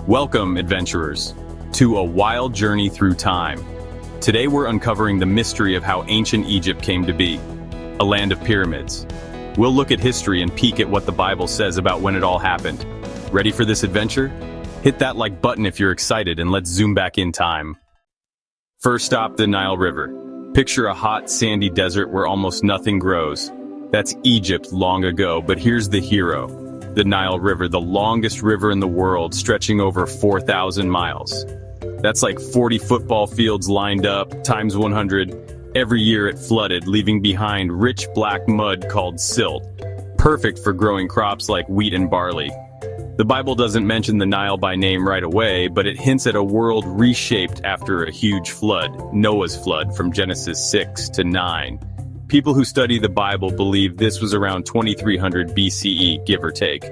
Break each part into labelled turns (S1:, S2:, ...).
S1: Welcome, adventurers, to a wild journey through time. Today we're uncovering the mystery of how ancient Egypt came to be, a land of pyramids. We'll look at history and peek at what the Bible says about when it all happened. Ready for this adventure? Hit that like button if you're excited, and let's zoom back in time. First stop, the Nile River. Picture a hot, sandy desert where almost nothing grows. That's Egypt long ago, but here's the hero. The Nile River, the longest river in the world, stretching over 4,000 miles. That's like 40 football fields lined up, times 100. Every year it flooded, leaving behind rich black mud called silt, perfect for growing crops like wheat and barley. The Bible doesn't mention the Nile by name right away, but it hints at a world reshaped after a huge flood, Noah's flood from Genesis 6 to 9. People who study the Bible believe this was around 2300 BCE, give or take.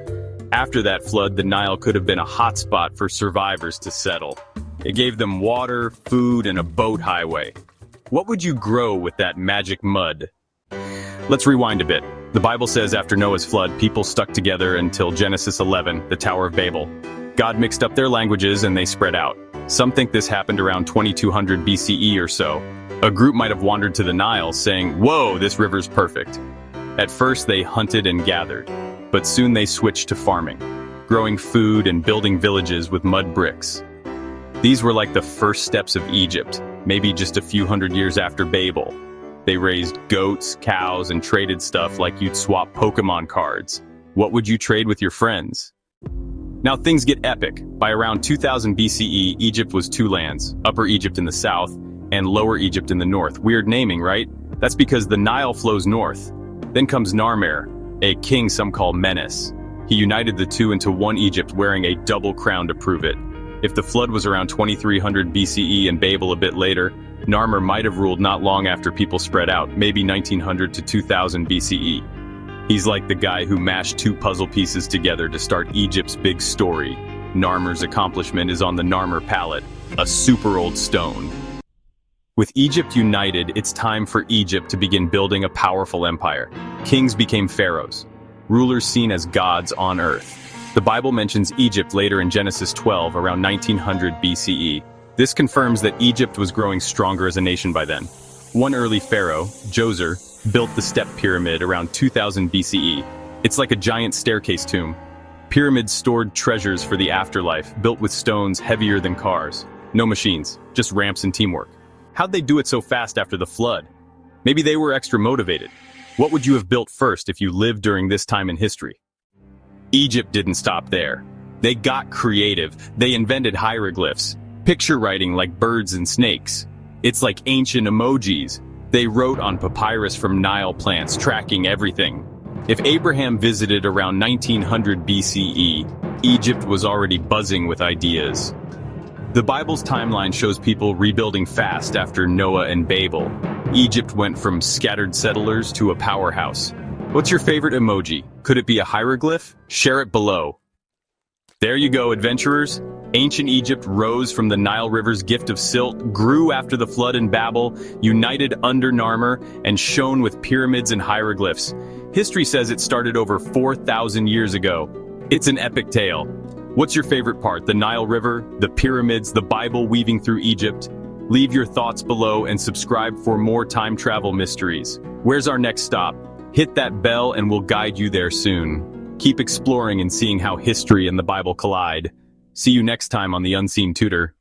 S1: After that flood, the Nile could have been a hotspot for survivors to settle. It gave them water, food, and a boat highway. What would you grow with that magic mud? Let's rewind a bit. The Bible says after Noah's flood, people stuck together until Genesis 11, the Tower of Babel. God mixed up their languages and they spread out. Some think this happened around 2200 BCE or so. A group might have wandered to the Nile saying, "Whoa, this river's perfect." At first they hunted and gathered, but soon they switched to farming, growing food and building villages with mud bricks. These were like the first steps of Egypt, maybe just a few hundred years after Babel. They raised goats, cows, and traded stuff like you'd swap Pokemon cards. What would you trade with your friends? Now things get epic. By around 2000 BCE, Egypt was two lands, Upper Egypt in the south and Lower Egypt in the north. Weird naming, right? That's because the Nile flows north. Then comes Narmer, a king some call Menace. He united the two into one Egypt, wearing a double crown to prove it. If the flood was around 2300 BCE and Babel a bit later, Narmer might have ruled not long after people spread out, maybe 1900 to 2000 BCE. He's like the guy who mashed two puzzle pieces together to start Egypt's big story. Narmer's accomplishment is on the Narmer palette, a super old stone. With Egypt united, it's time for Egypt to begin building a powerful empire. Kings became pharaohs, rulers seen as gods on earth. The Bible mentions Egypt later in Genesis 12, around 1900 BCE. This confirms that Egypt was growing stronger as a nation by then. One early pharaoh, Djoser, built the Step Pyramid around 2000 BCE. It's like a giant staircase tomb. Pyramids stored treasures for the afterlife, built with stones heavier than cars. No machines, just ramps and teamwork. How'd they do it so fast after the flood? Maybe they were extra motivated. What would you have built first if you lived during this time in history? Egypt didn't stop there. They got creative. They invented hieroglyphs, picture writing like birds and snakes. It's like ancient emojis. They wrote on papyrus from Nile plants, tracking everything. If Abraham visited around 1900 BCE, Egypt was already buzzing with ideas. The Bible's timeline shows people rebuilding fast after Noah and Babel. Egypt went from scattered settlers to a powerhouse. What's your favorite emoji? Could it be a hieroglyph? Share it below. There you go, adventurers. Ancient Egypt rose from the Nile River's gift of silt, grew after the flood in Babel, united under Narmer, and shone with pyramids and hieroglyphs. History says it started over 4,000 years ago. It's an epic tale. What's your favorite part? The Nile River, the pyramids, the Bible weaving through Egypt? Leave your thoughts below and subscribe for more time travel mysteries. Where's our next stop? Hit that bell and we'll guide you there soon. Keep exploring and seeing how history and the Bible collide. See you next time on The Unseen Tutor.